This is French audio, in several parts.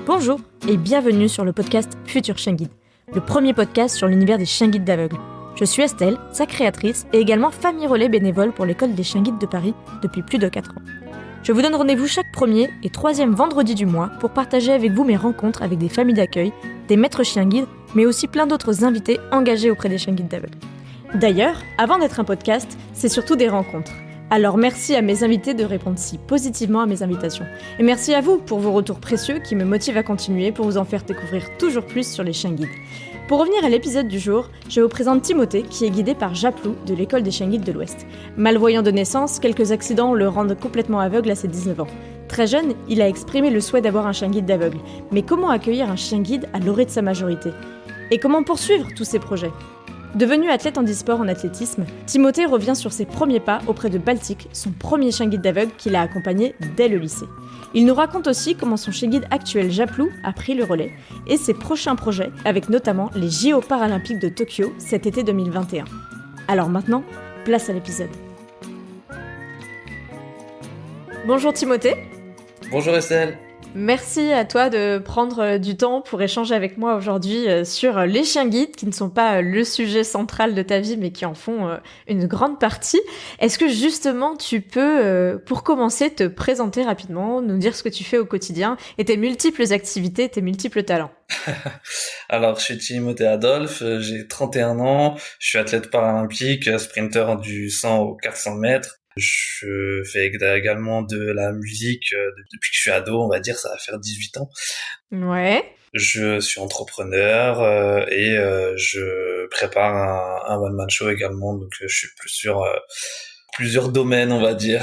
Bonjour et bienvenue sur le podcast Futur Chien Guide, le premier podcast sur l'univers des chiens guides d'aveugles. Je suis Estelle, sa créatrice et également famille relais bénévole pour l'école des chiens guides de Paris depuis plus de 4 ans. Je vous donne rendez-vous chaque premier et troisième vendredi du mois pour partager avec vous mes rencontres avec des familles d'accueil, des maîtres chiens guides, mais aussi plein d'autres invités engagés auprès des chiens guides d'aveugles. D'ailleurs, avant d'être un podcast, c'est surtout des rencontres. Alors merci à mes invités de répondre si positivement à mes invitations. Et merci à vous pour vos retours précieux qui me motivent à continuer pour vous en faire découvrir toujours plus sur les chiens guides. Pour revenir à l'épisode du jour, je vous présente Timothée qui est guidé par Japlou de l'école des chiens guides de l'Ouest. Malvoyant de naissance, quelques accidents le rendent complètement aveugle à ses 19 ans. Très jeune, il a exprimé le souhait d'avoir un chien guide d'aveugle. Mais comment accueillir un chien guide à l'orée de sa majorité ? Et comment poursuivre tous ces projets ? Devenu athlète handisport en athlétisme, Timothée revient sur ses premiers pas auprès de Baltic, son premier chien guide d'aveugle qu'il a accompagné dès le lycée. Il nous raconte aussi comment son chien guide actuel Japlou a pris le relais et ses prochains projets, avec notamment les JO paralympiques de Tokyo cet été 2021. Alors maintenant, place à l'épisode. Bonjour Timothée. Bonjour Estelle. Merci à toi de prendre du temps pour échanger avec moi aujourd'hui sur les chiens guides, qui ne sont pas le sujet central de ta vie, mais qui en font une grande partie. Est-ce que justement tu peux, pour commencer, te présenter rapidement, nous dire ce que tu fais au quotidien et tes multiples activités, tes multiples talents? Alors, je suis Timothée Adolphe, j'ai 31 ans, je suis athlète paralympique, sprinter du 100 au 400 mètres. Je fais également de la musique depuis que je suis ado, on va dire, ça va faire 18 ans. Ouais. Je suis entrepreneur et je prépare un one-man show également, donc je suis plus sur plusieurs domaines, on va dire.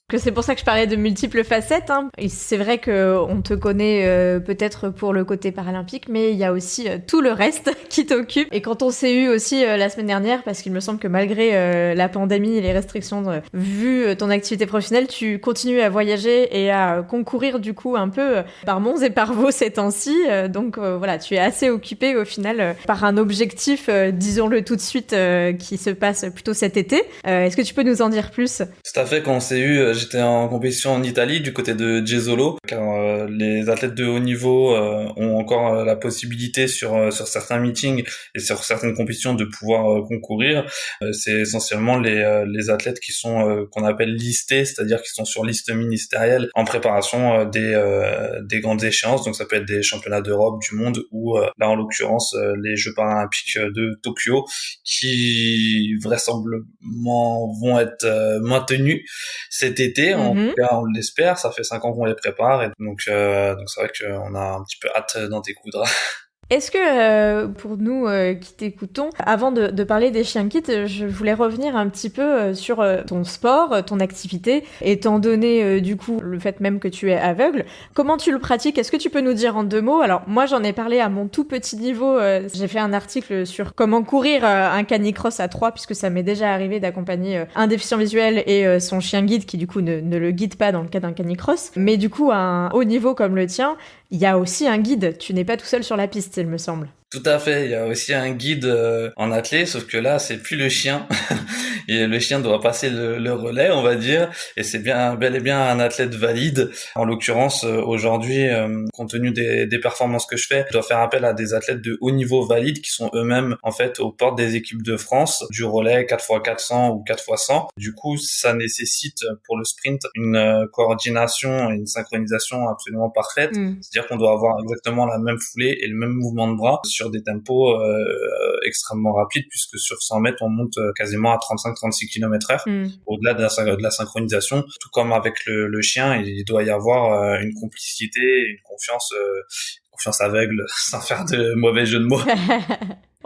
Que c'est pour ça que je parlais de multiples facettes, hein. Et c'est vrai qu'on te connaît peut-être pour le côté paralympique, mais il y a aussi tout le reste qui t'occupe. Et quand on s'est eu aussi la semaine dernière, parce qu'il me semble que malgré la pandémie et les restrictions, vu ton activité professionnelle, tu continues à voyager et à concourir du coup un peu par Mons et par Vaux ces temps-ci. Donc voilà, tu es assez occupé au final par un objectif, disons-le tout de suite, qui se passe plutôt cet été. Est-ce que tu peux nous en dire plus ? Tout à fait, quand on s'est eu, j'étais en compétition en Italie du côté de Jesolo, car les athlètes de haut niveau ont encore la possibilité sur certains meetings et sur certaines compétitions de pouvoir concourir. C'est essentiellement les athlètes qui sont qu'on appelle listés, c'est-à-dire qui sont sur liste ministérielle en préparation des grandes échéances. Donc ça peut être des championnats d'Europe, du monde ou là en l'occurrence les Jeux paralympiques de Tokyo qui vraisemblablement vont être maintenus cet été. En tout cas, on l'espère, ça fait 5 ans qu'on les prépare et donc c'est vrai qu'on a un petit peu hâte d'en découdre. Est-ce que, pour nous qui t'écoutons, avant de parler des chiens guides, je voulais revenir un petit peu sur ton sport, ton activité, étant donné du coup le fait même que tu es aveugle. Comment tu le pratiques ? Est-ce que tu peux nous dire en 2 mots ? Alors moi j'en ai parlé à mon tout petit niveau, j'ai fait un article sur comment courir un canicross à 3, puisque ça m'est déjà arrivé d'accompagner un déficient visuel et son chien guide qui du coup ne le guide pas dans le cas d'un canicross. Mais du coup à un haut niveau comme le tien, il y a aussi un guide, tu n'es pas tout seul sur la piste, il me semble. Tout à fait, il y a aussi un guide en athlée, sauf que là, c'est plus le chien. Et le chien doit passer le relais, on va dire, et c'est bel et bien un athlète valide. En l'occurrence, aujourd'hui, compte tenu des performances que je fais, je dois faire appel à des athlètes de haut niveau valides qui sont eux-mêmes, en fait, aux portes des équipes de France, du relais 4x400 ou 4x100. Du coup, ça nécessite pour le sprint une coordination et une synchronisation absolument parfaite. C'est-à-dire qu'on doit avoir exactement la même foulée et le même mouvement de bras sur des tempos extrêmement rapides, puisque sur 100 mètres, on monte quasiment à 35-36 km/h. Au-delà de la synchronisation, tout comme avec le chien, il doit y avoir une complicité, une confiance aveugle, sans faire de mauvais jeu de mots.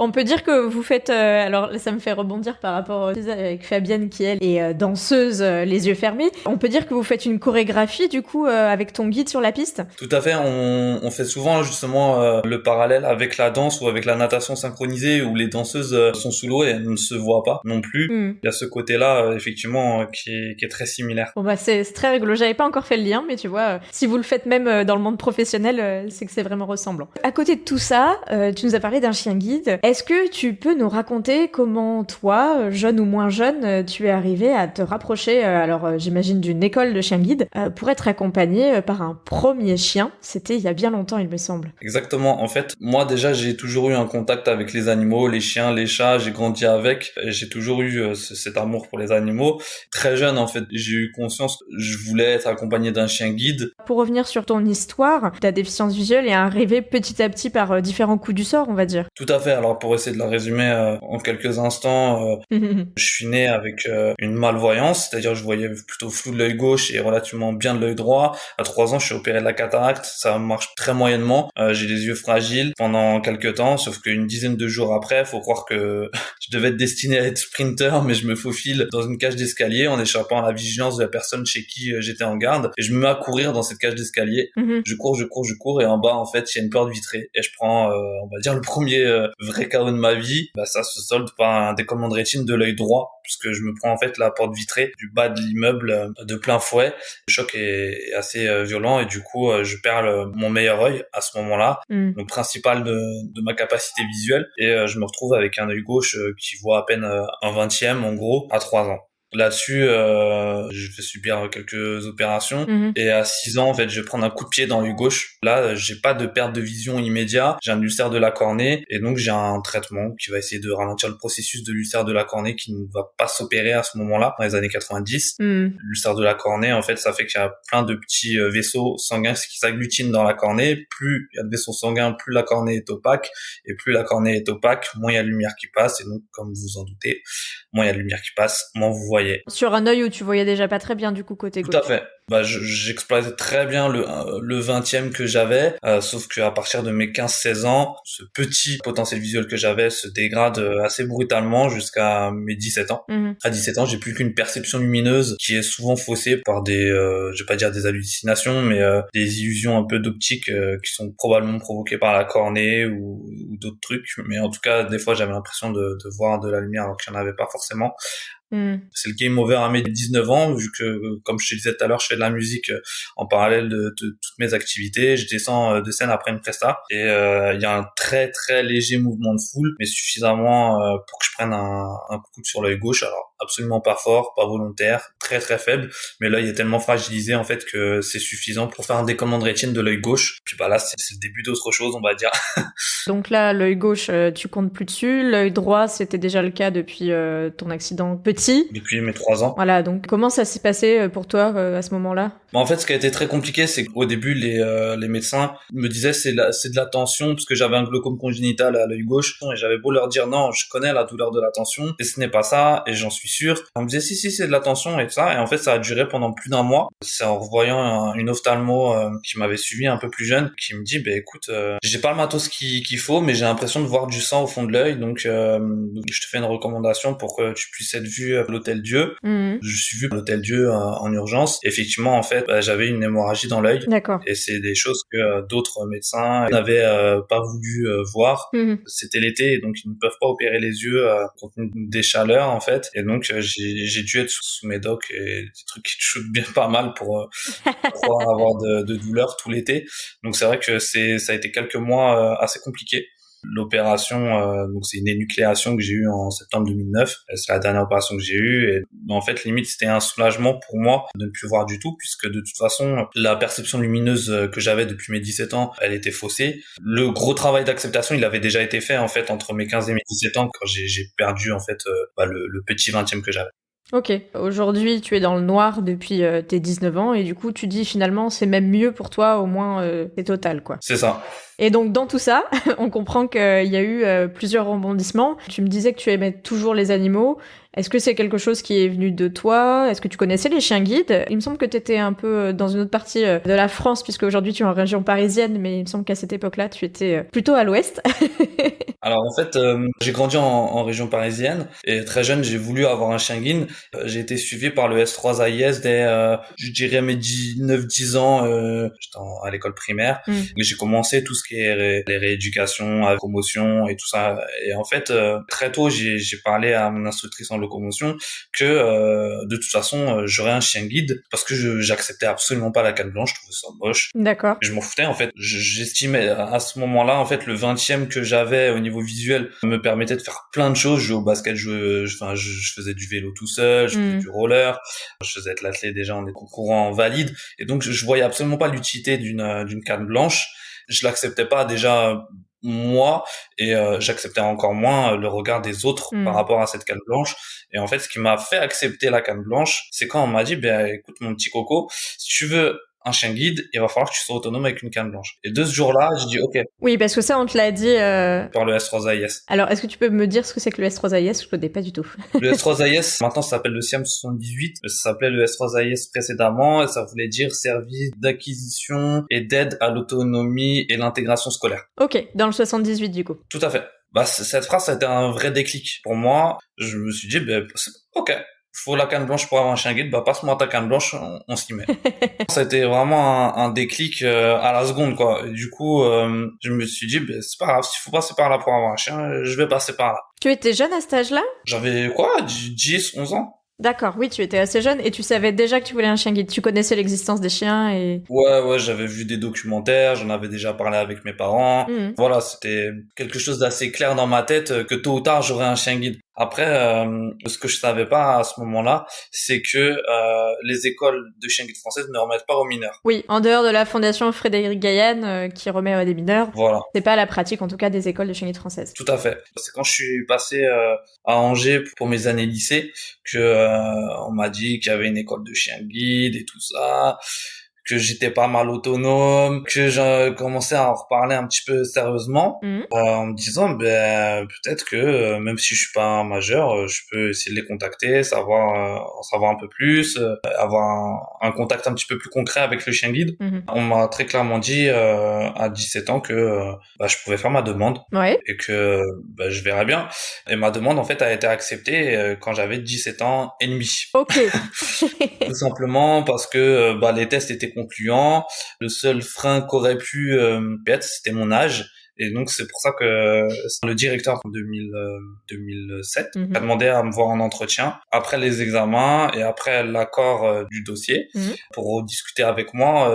On peut dire que vous faites... alors ça me fait rebondir par rapport avec Fabienne qui, elle, est danseuse les yeux fermés. On peut dire que vous faites une chorégraphie, du coup, avec ton guide sur la piste ? Tout à fait. On fait souvent, justement, le parallèle avec la danse ou avec la natation synchronisée où les danseuses sont sous l'eau et elles ne se voient pas non plus. Il y a ce côté-là, effectivement, qui est très similaire. Bon, bah, c'est très rigolo. J'avais pas encore fait le lien, mais tu vois, si vous le faites même dans le monde professionnel, c'est que c'est vraiment ressemblant. À côté de tout ça, tu nous as parlé d'un chien guide. Est-ce que tu peux nous raconter comment toi, jeune ou moins jeune, tu es arrivé à te rapprocher, j'imagine d'une école de chien guide, pour être accompagné par un premier chien? C'était il y a bien longtemps, il me semble. Exactement. En fait, moi déjà, j'ai toujours eu un contact avec les animaux, les chiens, les chats. J'ai grandi avec. J'ai toujours eu cet amour pour les animaux. Très jeune, en fait, j'ai eu conscience que je voulais être accompagné d'un chien guide. Pour revenir sur ton histoire, ta déficience visuelle est arrivée petit à petit par différents coups du sort, on va dire. Tout à fait. Alors, pour essayer de la résumer en quelques instants, je suis né avec une malvoyance, c'est-à-dire je voyais plutôt flou de l'œil gauche et relativement bien de l'œil droit. À 3 ans, je suis opéré de la cataracte. Ça marche très moyennement. J'ai les yeux fragiles pendant quelques temps, sauf qu'une dizaine de jours après, faut croire que je devais être destiné à être sprinter, mais je me faufile dans une cage d'escalier en échappant à la vigilance de la personne chez qui j'étais en garde. Et je me mets à courir dans cette cage d'escalier. Je cours, et en bas, en fait, il y a une porte vitrée. Et je prends, on va dire, le premier vrai KO de ma vie. Ça se solde par un décollement de rétine de l'œil droit, puisque je me prends en fait la porte vitrée du bas de l'immeuble de plein fouet. Le choc est assez violent et du coup, je perds mon meilleur œil à ce moment-là, donc principal de ma capacité visuelle. Et je me retrouve avec un œil gauche qui voit à peine un 20e, en gros, à 3 ans. Là-dessus, je vais subir quelques opérations et à 6 ans, en fait, je vais prendre un coup de pied dans l'œil gauche. Là, j'ai pas de perte de vision immédiat, j'ai un ulcère de la cornée et donc j'ai un traitement qui va essayer de ralentir le processus de l'ulcère de la cornée qui ne va pas s'opérer à ce moment-là, dans les années 90. L'ulcère de la cornée, en fait, ça fait qu'il y a plein de petits vaisseaux sanguins qui s'agglutinent dans la cornée. Plus il y a de vaisseaux sanguins, plus la cornée est opaque, et plus la cornée est opaque, moins il y a de lumière qui passe, et donc, comme vous vous en doutez, moins il y a de lumière qui passe, moins vous voyez. Sur un œil où tu voyais déjà pas très bien du coup côté gauche. Tout à fait. J'exploitais très bien le 20e que j'avais, sauf qu'à partir de mes 15-16 ans, ce petit potentiel visuel que j'avais se dégrade assez brutalement jusqu'à mes 17 ans. À 17 ans, j'ai plus qu'une perception lumineuse qui est souvent faussée par des, je vais pas dire des hallucinations, mais des illusions un peu d'optique qui sont probablement provoquées par la cornée ou d'autres trucs. Mais en tout cas, des fois, j'avais l'impression de voir de la lumière alors qu'il n'y en avait pas forcément. C'est le game over à mes 19 ans, vu que, comme je te disais tout à l'heure, je fais de la musique en parallèle de toutes mes activités. Je descends de scène après une presta et il y a un très très léger mouvement de foule, mais suffisamment pour que je prenne un coup sur l'œil gauche. Alors absolument pas fort, pas volontaire, très très faible, mais l'œil est tellement fragilisé en fait que c'est suffisant pour faire un décollement de rétine de l'œil gauche. Puis là c'est le début d'autre chose, on va dire. Donc là, l'œil gauche, tu comptes plus dessus. L'œil droit, c'était déjà le cas depuis ton accident petit. Depuis mes 3 ans. Voilà, donc comment ça s'est passé pour toi à ce moment-là? En fait, ce qui a été très compliqué, c'est qu'au début, les médecins me disaient c'est de la tension, parce que j'avais un glaucome congénital à l'œil gauche, et j'avais beau leur dire non, je connais la douleur de la tension, et ce n'est pas ça, et j'en suis sûr. On me disait si, c'est de la tension et ça, et en fait, ça a duré pendant plus d'1 mois. C'est en revoyant une ophtalmo qui m'avait suivi un peu plus jeune, qui me dit, écoute, j'ai pas le matos qu'il faut, mais j'ai l'impression de voir du sang au fond de l'œil, donc je te fais une recommandation pour que tu puisses être vu à l'Hôtel Dieu. Je suis vu à l'Hôtel Dieu en urgence. Effectivement, en fait, j'avais une hémorragie dans l'œil. D'accord. Et c'est des choses que d'autres médecins n'avaient pas voulu voir. C'était l'été, donc ils ne peuvent pas opérer les yeux compte tenu des chaleurs, en fait. Et donc j'ai dû être sous médoc et des trucs qui te shootent bien pas mal pour pouvoir avoir de douleurs tout l'été. Donc c'est vrai que ça a été quelques mois assez compliqués. L'opération, donc c'est une énucléation que j'ai eue en septembre 2009. C'est la dernière opération que j'ai eue. Et en fait, limite, c'était un soulagement pour moi de ne plus voir du tout, puisque de toute façon, la perception lumineuse que j'avais depuis mes 17 ans, elle était faussée. Le gros travail d'acceptation, il avait déjà été fait, en fait, entre mes 15 et mes 17 ans, quand j'ai perdu, en fait, le petit 20e que j'avais. Ok. Aujourd'hui, tu es dans le noir depuis tes 19 ans et du coup, tu dis finalement, c'est même mieux pour toi, au moins, c'est total, quoi. C'est ça. Et donc, dans tout ça, on comprend qu'il y a eu plusieurs rebondissements. Tu me disais que tu aimais toujours les animaux. Est-ce que c'est quelque chose qui est venu de toi? Est-ce que tu connaissais les chiens guides? Il me semble que tu étais un peu dans une autre partie de la France, puisque aujourd'hui tu es en région parisienne, mais il me semble qu'à cette époque-là, tu étais plutôt à l'ouest. Alors en fait, j'ai grandi en région parisienne et très jeune, j'ai voulu avoir un chien guide. J'ai été suivi par le S3 AIS dès, je dirais, mes 9-10 ans. J'étais à l'école primaire. Et j'ai commencé tout ce qui est les rééducations, la promotion et tout ça. Et en fait, très tôt, j'ai parlé à mon instructrice en locomotion que de toute façon, j'aurais un chien guide parce que j'acceptais absolument pas la canne blanche, je trouvais ça moche. D'accord. Je m'en foutais en fait. J'estimais à ce moment-là en fait le 20e que j'avais au niveau visuel me permettait de faire plein de choses. Je jouais au basket, je faisais du vélo tout seul, je faisais du roller, je faisais de l'athlé déjà en courant valide, et donc je voyais absolument pas l'utilité d'une canne blanche. Je l'acceptais pas déjà moi, et j'acceptais encore moins le regard des autres par rapport à cette canne blanche. Et en fait, ce qui m'a fait accepter la canne blanche, c'est quand on m'a dit écoute mon petit coco, si tu veux un chien guide, il va falloir que tu sois autonome avec une canne blanche. Et de ce jour-là, j'ai dit ok. Oui, parce que ça, on te l'a dit... Par le S3AIS. Alors, est-ce que tu peux me dire ce que c'est que le S3AIS ? Je connais pas du tout. Le S3AIS, maintenant, ça s'appelle le SIAM 78. Ça s'appelait le S3AIS précédemment, et ça voulait dire service d'acquisition et d'aide à l'autonomie et l'intégration scolaire. Ok, dans le 78 du coup. Tout à fait. Cette phrase, ça a été un vrai déclic. Pour moi, je me suis dit, ok. Faut la canne blanche pour avoir un chien guide, passe-moi ta canne blanche, on s'y met. Ça a été vraiment un déclic à la seconde, quoi. Et du coup, je me suis dit, c'est pas grave, s'il faut passer par là pour avoir un chien, je vais passer par là. Tu étais jeune à cet âge-là ? J'avais 10, 11 ans. D'accord, oui, tu étais assez jeune et tu savais déjà que tu voulais un chien guide. Tu connaissais l'existence des chiens et... Ouais, j'avais vu des documentaires, j'en avais déjà parlé avec mes parents. Voilà, c'était quelque chose d'assez clair dans ma tête que tôt ou tard, j'aurais un chien guide. Après, ce que je savais pas à ce moment-là, c'est que les écoles de chiens guides françaises ne remettent pas aux mineurs. Oui, en dehors de la fondation Frédéric Gaillan qui remet à des mineurs, voilà. C'est pas la pratique en tout cas des écoles de chiens guides françaises. Tout à fait. C'est quand je suis passé à Angers pour mes années lycée que on m'a dit qu'il y avait une école de chiens guides et tout ça, que j'étais pas mal autonome, que j'ai commencé à en reparler un petit peu sérieusement, en me disant peut-être que même si je suis pas majeur, je peux essayer de les contacter, en savoir un peu plus, avoir un contact un petit peu plus concret avec le chien guide. On m'a très clairement dit à 17 ans que je pouvais faire ma demande et que je verrais bien. Et ma demande en fait a été acceptée quand j'avais 17 ans et demi. Ok. Tout simplement parce que les tests étaient concluant. Le seul frein qu'aurait pu être, c'était mon âge. Et donc, c'est pour ça que le directeur en 2007 a demandé à me voir en entretien après les examens et après l'accord du dossier pour discuter avec moi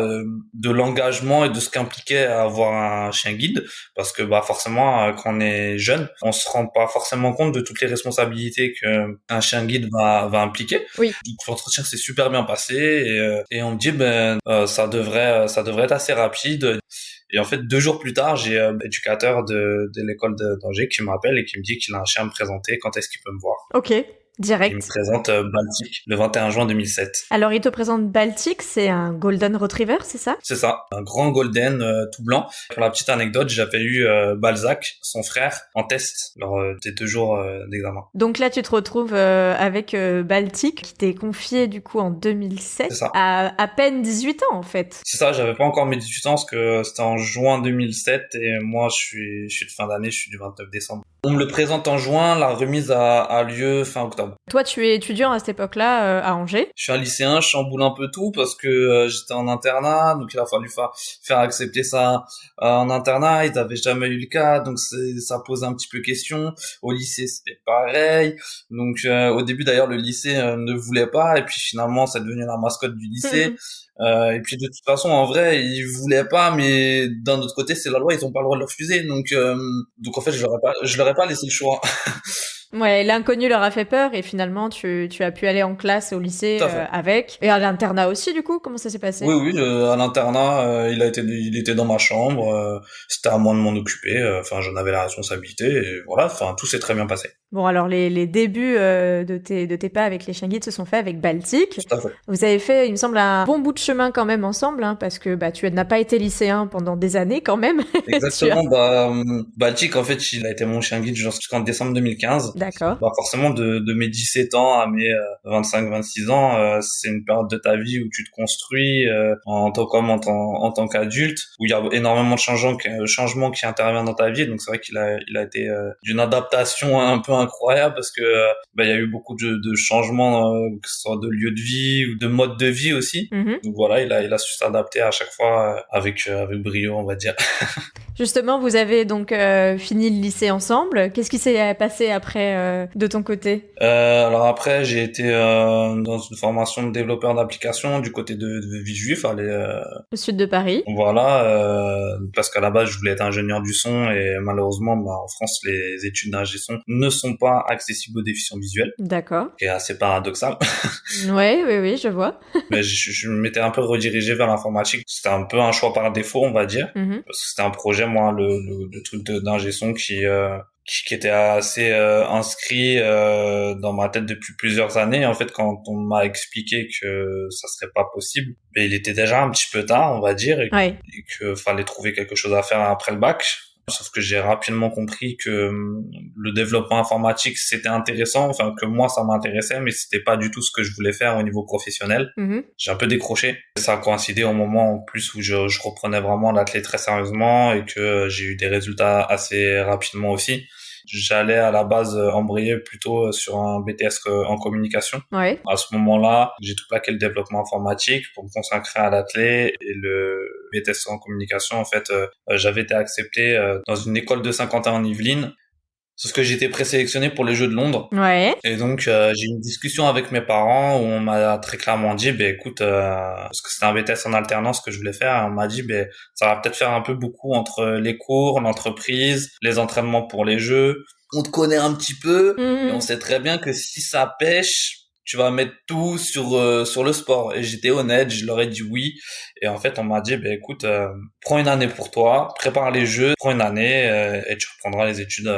de l'engagement et de ce qu'impliquait avoir un chien guide. Parce que forcément, quand on est jeune, on se rend pas forcément compte de toutes les responsabilités qu'un chien guide va impliquer. Oui. Donc, l'entretien s'est super bien passé et on me dit ça devrait être assez rapide. Et en fait, 2 jours plus tard, j'ai l'éducateur de l'école d'Angers qui m'appelle et qui me dit qu'il a un chien à me présenter, quand est-ce qu'il peut me voir. Ok, direct. Il me présente Baltic le 21 juin 2007. Alors, il te présente Baltic, c'est un Golden Retriever, c'est ça ? C'est ça, un grand Golden tout blanc. Pour la petite anecdote, j'avais eu Balzac, son frère, en test lors des 2 jours d'examen. Donc là, tu te retrouves avec Baltic, qui t'est confié du coup en 2007, à peine 18 ans en fait. C'est ça, j'avais pas encore mes 18 ans parce que c'était en juin 2007 et moi je suis de fin d'année, je suis du 29 décembre. On me le présente en juin, la remise a lieu fin octobre. Toi, tu es étudiant à cette époque-là à Angers. Je suis un lycéen, je chamboule un peu tout parce que j'étais en internat, donc il a fallu faire accepter ça en internat. Ils n'avaient jamais eu le cas, donc ça pose un petit peu question. Au lycée, c'était pareil. Donc au début, d'ailleurs, le lycée ne voulait pas, et puis finalement, c'est devenu la mascotte du lycée. Et puis de toute façon, en vrai, ils voulaient pas, mais d'un autre côté, c'est la loi, ils ont pas le droit de le refuser. Donc en fait, je leur ai pas laissé le choix. Ouais, l'inconnu leur a fait peur et finalement tu as pu aller en classe au lycée avec. Et à l'internat aussi du coup, comment ça s'est passé ? Oui, à l'internat, il était dans ma chambre, c'était à moi de m'en occuper, j'en avais la responsabilité et voilà, tout s'est très bien passé. Bon, alors les débuts de tes pas avec les chiens guides se sont faits avec Baltic. Tout à fait. Vous avez fait, il me semble, un bon bout de chemin quand même ensemble, parce que tu n'as pas été lycéen pendant des années quand même. Exactement. Baltic, en fait, il a été mon chien guide jusqu'en décembre 2015. D'accord. Bah forcément de mes 17 ans à mes 25-26 ans, c'est une période de ta vie où tu te construis en tant qu'homme, en tant qu'adulte, où il y a énormément de changements qui interviennent dans ta vie. Donc c'est vrai qu'il a été d'une adaptation un peu incroyable parce que il y a eu beaucoup de changements, que ce soit de lieu de vie ou de mode de vie aussi. Mhm. Donc voilà, il a su s'adapter à chaque fois avec brio, on va dire. Justement, vous avez donc fini le lycée ensemble. Qu'est-ce qui s'est passé après de ton côté? Alors après, j'ai été dans une formation de développeur d'applications du côté de Villejuif. Au sud de Paris. Voilà, parce qu'à la base, je voulais être ingénieur du son et malheureusement, en France, les études d'ingé son ne sont pas accessibles aux déficients visuels, D'accord. ce qui est assez paradoxal. Ouais, oui, oui, je vois. Mais je m'étais un peu redirigé vers l'informatique. C'était un peu un choix par défaut, on va dire, Mhm. parce que c'était un projet, moi, le truc d'ingé son qui était assez inscrit dans ma tête depuis plusieurs années. En fait, quand on m'a expliqué que ça serait pas possible, il était déjà un petit peu tard, on va dire, Ouais. et que fallait trouver quelque chose à faire après le bac. Sauf que j'ai rapidement compris que le développement informatique c'était intéressant, enfin que moi ça m'intéressait, mais c'était pas du tout ce que je voulais faire au niveau professionnel. Mhm. J'ai un peu décroché. Ça a coïncidé au moment en plus où je reprenais vraiment l'athlète très sérieusement et que j'ai eu des résultats assez rapidement aussi. J'allais à la base embrayer plutôt sur un BTS en communication. Ouais. À ce moment-là, j'ai tout plaqué le développement informatique pour me consacrer à l'athlète et le BTS en communication. En fait, j'avais été accepté dans une école de Saint-Quentin en Yvelines. Sauf que j'étais présélectionné pour les Jeux de Londres. Ouais. Et donc, j'ai eu une discussion avec mes parents où on m'a très clairement dit, écoute, parce que c'était un BTS en alternance que je voulais faire, et on m'a dit, ça va peut-être faire un peu beaucoup entre les cours, l'entreprise, les entraînements pour les Jeux. On te connaît un petit peu, et on Mhm. sait très bien que si ça pêche, tu vas mettre tout sur le sport. Et j'étais honnête, je leur ai dit oui. Et en fait, on m'a dit, écoute, prends une année pour toi, prépare les Jeux, prends une année, et tu reprendras les études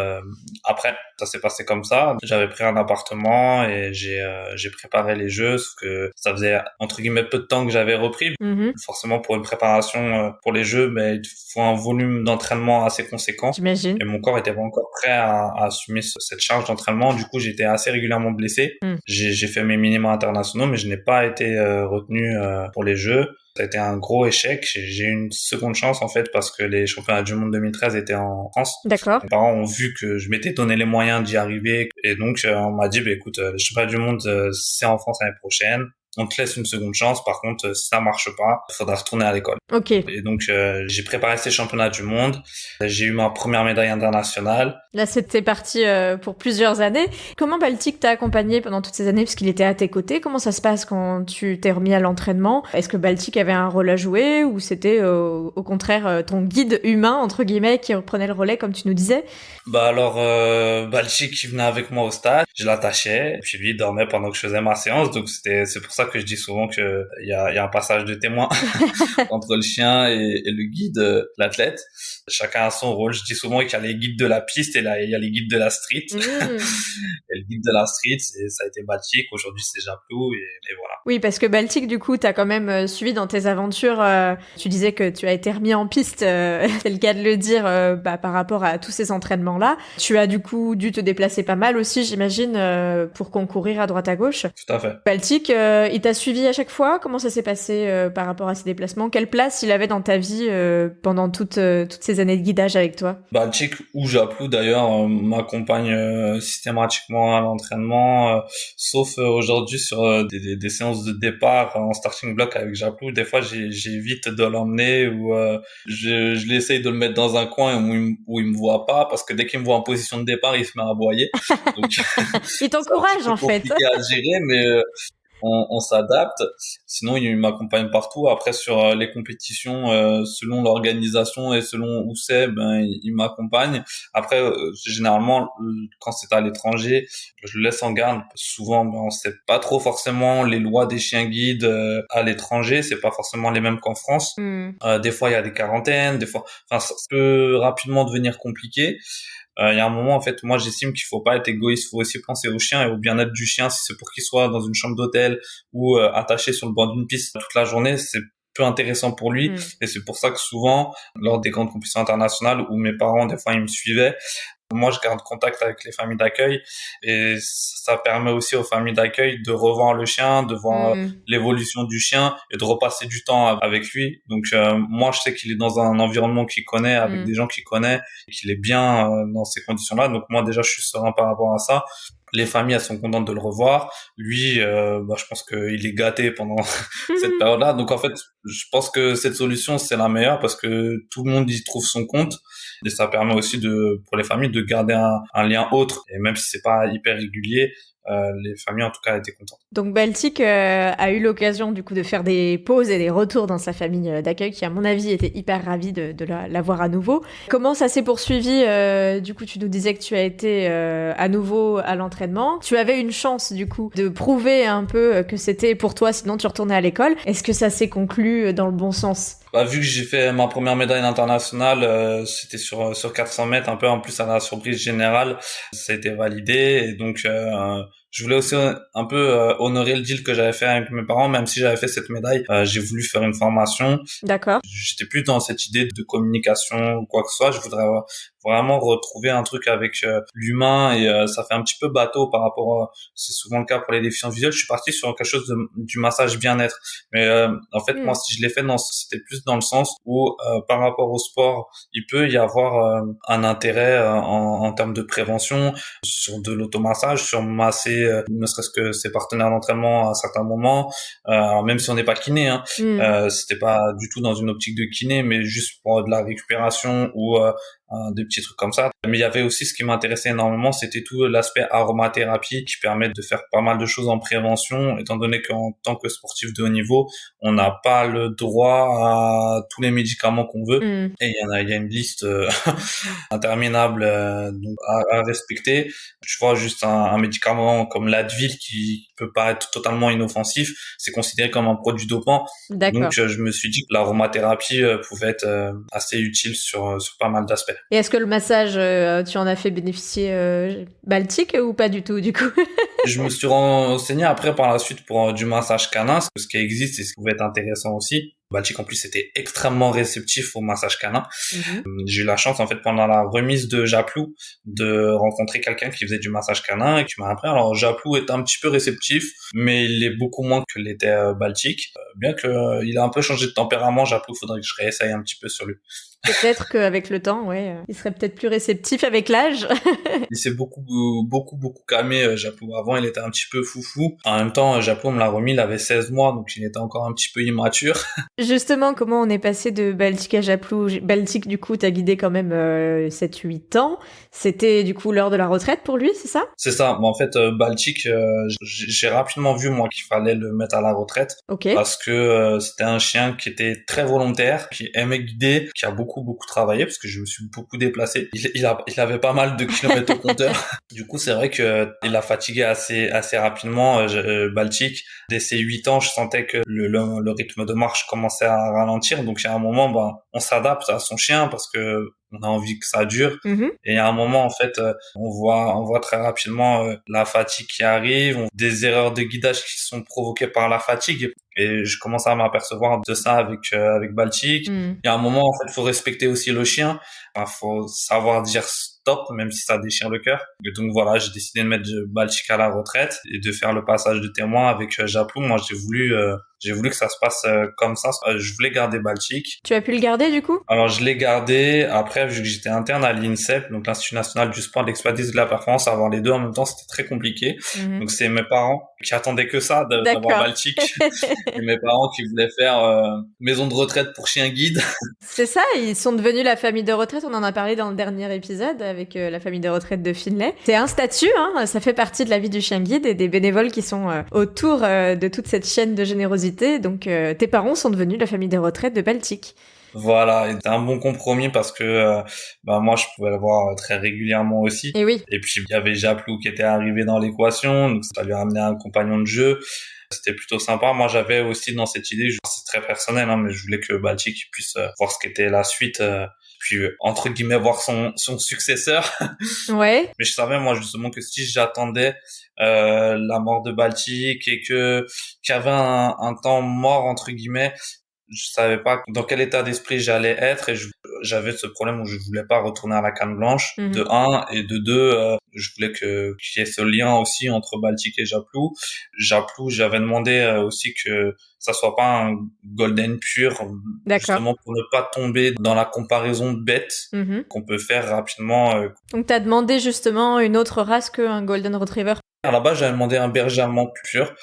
après. Ça s'est passé comme ça. J'avais pris un appartement et j'ai préparé les Jeux, sauf que ça faisait entre guillemets peu de temps que j'avais repris. Mhm. Forcément, pour une préparation pour les Jeux, il faut un volume d'entraînement assez conséquent. J'imagine. Et mon corps était pas encore prêt à assumer cette charge d'entraînement. Du coup, j'étais assez régulièrement blessé. Mm. J'ai fait mes minima internationaux, mais je n'ai pas été retenu pour les Jeux. Ça a été un gros échec. J'ai eu une seconde chance en fait parce que les championnats du monde 2013 étaient en France. D'accord. Mes parents ont vu que je m'étais donné les moyens d'y arriver et donc on m'a dit écoute, les championnats du monde c'est en France l'année prochaine. On te laisse une seconde chance. Par contre, si ça marche pas, il faudra retourner à l'école. Ok. Et donc j'ai préparé ces championnats du monde. J'ai eu ma première médaille internationale. Là, c'était parti pour plusieurs années. Comment Baltic t'a accompagné pendant toutes ces années, parce qu'il était à tes côtés? Comment ça se passe quand tu t'es remis à l'entraînement? Est-ce que Baltic avait un rôle à jouer ou c'était au contraire ton guide humain, entre guillemets, qui reprenait le relais, comme tu nous disais? Alors, Baltic qui venait avec moi au stade, je l'attachais, et puis lui il dormait pendant que je faisais ma séance, donc c'est pour ça que je dis souvent que il y a un passage de témoin entre le chien et le guide, l'athlète. Chacun a son rôle. Je dis souvent qu'il y a les guides de la piste et là il y a les guides de la street. Et le guide de la street, ça a été Baltic, aujourd'hui c'est Japlou, et voilà. Oui, parce que Baltic, du coup, t'as quand même suivi dans tes aventures. Tu disais que tu as été remis en piste, c'est le cas de le dire, par rapport à tous ces entraînements-là. Tu as du coup dû te déplacer pas mal aussi, j'imagine, pour concourir à droite à gauche. Tout à fait. Baltic, il t'a suivi à chaque fois? Comment ça s'est passé par rapport à ces déplacements? Quelle place il avait dans ta vie pendant toutes ces années de guidage avec toi? Baltic ou Japlou d'ailleurs m'accompagne systématiquement à l'entraînement, sauf aujourd'hui sur des séances de départ en starting block avec Japlou. Des fois j'évite de l'emmener ou je l'essaye de le mettre dans un coin où il me voit pas parce que dès qu'il me voit en position de départ il se met à aboyer. Donc Il t'encourage en fait. compliqué à gérer, mais on s'adapte. Sinon, il m'accompagne partout. Après, sur les compétitions, selon l'organisation et selon où c'est, il m'accompagne. Après, généralement, quand c'est à l'étranger, je le laisse en garde. Souvent, on sait pas trop forcément les lois des chiens guides à l'étranger. C'est pas forcément les mêmes qu'en France. Des fois, il y a des quarantaines. Des fois, ça peut rapidement devenir compliqué. Il y a un moment, en fait, moi, j'estime qu'il faut pas être égoïste. Il faut aussi penser au chien et au bien-être du chien. Si c'est pour qu'il soit dans une chambre d'hôtel ou attaché sur le banc d'une piste toute la journée, c'est peu intéressant pour lui. Et c'est pour ça que souvent, lors des grandes compétitions internationales où mes parents, des fois, ils me suivaient, Moi, je garde contact avec les familles d'accueil et ça permet aussi aux familles d'accueil de revoir le chien, de voir l'évolution du chien et de repasser du temps avec lui. Donc, moi, je sais qu'il est dans un environnement qu'il connaît, avec des gens qu'il connaît, et qu'il est bien dans ces conditions-là. Donc, moi, déjà, je suis serein par rapport à ça. Les familles, elles sont contentes de le revoir. Lui, je pense qu'il est gâté pendant cette période-là. Donc, en fait, je pense que cette solution, c'est la meilleure parce que tout le monde y trouve son compte. Et ça permet aussi pour les familles de garder un lien autre. Et même si c'est pas hyper régulier, les familles, en tout cas, étaient contentes. Donc Baltic a eu l'occasion du coup de faire des pauses et des retours dans sa famille d'accueil qui à mon avis était hyper ravie de la voir à nouveau. Comment ça s'est poursuivi Du coup tu nous disais que tu as été à nouveau à l'entraînement. Tu avais une chance du coup de prouver un peu que c'était pour toi, sinon tu retournais à l'école. Est-ce que ça s'est conclu dans le bon sens? Vu que j'ai fait ma première médaille internationale, c'était sur 400 mètres, un peu en plus à la surprise générale, ça a été validé et donc je voulais aussi un peu honorer le deal que j'avais fait avec mes parents, même si j'avais fait cette médaille, j'ai voulu faire une formation. D'accord. J'étais plus dans cette idée de communication ou quoi que ce soit, je voudrais vraiment retrouver un truc avec l'humain et ça fait un petit peu bateau par rapport c'est souvent le cas pour les déficients visuels. Je suis parti sur quelque chose du massage bien-être, mais en fait moi si je l'ai fait c'était plus dans le sens où par rapport au sport il peut y avoir un intérêt en termes de prévention sur de l'automassage, sur masser ne serait-ce que ses partenaires d'entraînement à certains moments, alors même si on n'est pas kiné c'était pas du tout dans une optique de kiné mais juste pour de la récupération ou des petits trucs comme ça. Mais il y avait aussi ce qui m'intéressait énormément, c'était tout l'aspect aromathérapie qui permet de faire pas mal de choses en prévention, étant donné qu'en tant que sportif de haut niveau, on n'a pas le droit à tous les médicaments qu'on veut. Et il y a une liste interminable donc à respecter. Tu vois, juste un médicament comme l'Advil qui peut pas être totalement inoffensif, c'est considéré comme un produit dopant. D'accord. Donc je me suis dit que l'aromathérapie pouvait être assez utile sur pas mal d'aspects. Et est-ce que le massage, tu en as fait bénéficier Baltic ou pas du tout, du coup? Je me suis renseigné après par la suite pour du massage canin, ce qui existe et ce qui pouvait être intéressant aussi. Baltic en plus était extrêmement réceptif au massage canin. J'ai eu la chance en fait pendant la remise de Japlou de rencontrer quelqu'un qui faisait du massage canin et qui m'a appris. Alors Japlou est un petit peu réceptif, mais il est beaucoup moins que l'était Baltic. Bien que il a un peu changé de tempérament, Japlou, faudrait que je réessaye un petit peu sur lui. Peut-être qu'avec le temps, il serait peut-être plus réceptif avec l'âge. Il s'est beaucoup calmé, Japlou. Avant, il était un petit peu foufou. En même temps, Japlou, on me l'a remis, il avait 16 mois, donc il était encore un petit peu immature. Justement, comment on est passé de Baltic à Japlou? Baltic, du coup, t'as guidé quand même 7-8 ans. C'était, du coup, l'heure de la retraite pour lui, c'est ça? C'est ça. Mais en fait, Baltic, j'ai rapidement vu, moi, qu'il fallait le mettre à la retraite. Ok. Parce que c'était un chien qui était très volontaire, qui aimait guider, qui a beaucoup travaillé, parce que je me suis beaucoup déplacé. Il avait pas mal de kilomètres au compteur. Du coup, c'est vrai que il a fatigué assez rapidement, Baltic. Dès ses 8 ans, je sentais que le rythme de marche commençait à ralentir. Donc, il y a un moment, on s'adapte à son chien parce que on a envie que ça dure. Et il y a un moment, en fait, on voit très rapidement la fatigue qui arrive, des erreurs de guidage qui sont provoquées par la fatigue. Et je commence à m'apercevoir de ça avec Baltic. Il y a un moment, en fait, faut respecter aussi le chien. Faut savoir dire stop, même si ça déchire le cœur. Et donc voilà, j'ai décidé de mettre Baltic à la retraite et de faire le passage de témoin avec Japlou. Moi, j'ai voulu que ça se passe comme ça. Je voulais garder Baltic. Tu as pu le garder, du coup? Alors, je l'ai gardé. Après, vu que j'étais interne à l'INSEP, donc l'Institut National du Sport, de l'Expertise et de la Performance, avoir les deux en même temps, c'était très compliqué. Donc, c'est mes parents qui attendaient que ça, d'avoir Baltic. Et mes parents qui voulaient faire maison de retraite pour chien guide. C'est ça, ils sont devenus la famille de retraite. On en a parlé dans le dernier épisode avec la famille de retraite de Finlay. C'est un statut, ça fait partie de la vie du chien guide et des bénévoles qui sont autour de toute cette chaîne de générosité. Donc, tes parents sont devenus la famille de retraite de Baltic. Voilà, et c'était un bon compromis parce que moi je pouvais le voir très régulièrement aussi. Et oui. Et puis il y avait Japlou qui était arrivé dans l'équation, donc ça lui a amené un compagnon de jeu. C'était plutôt sympa. Moi j'avais aussi dans cette idée, c'est très personnel, mais je voulais que Baltic puisse voir ce qu'était la suite, puis entre guillemets voir son successeur. Ouais. Mais je savais moi justement que si j'attendais la mort de Baltic et qu'il y avait un temps mort entre guillemets, je savais pas dans quel état d'esprit j'allais être et j'avais ce problème où je voulais pas retourner à la canne blanche, Mhm. de un, et de deux, je voulais qu'il y ait ce lien aussi entre Baltic et Japlou. Japlou, j'avais demandé aussi que ça soit pas un golden pur, D'accord. justement pour ne pas tomber dans la comparaison bête Mhm. qu'on peut faire rapidement. Donc t'as demandé justement une autre race qu'un Golden Retriever. À la base, j'avais demandé un berger allemand pur,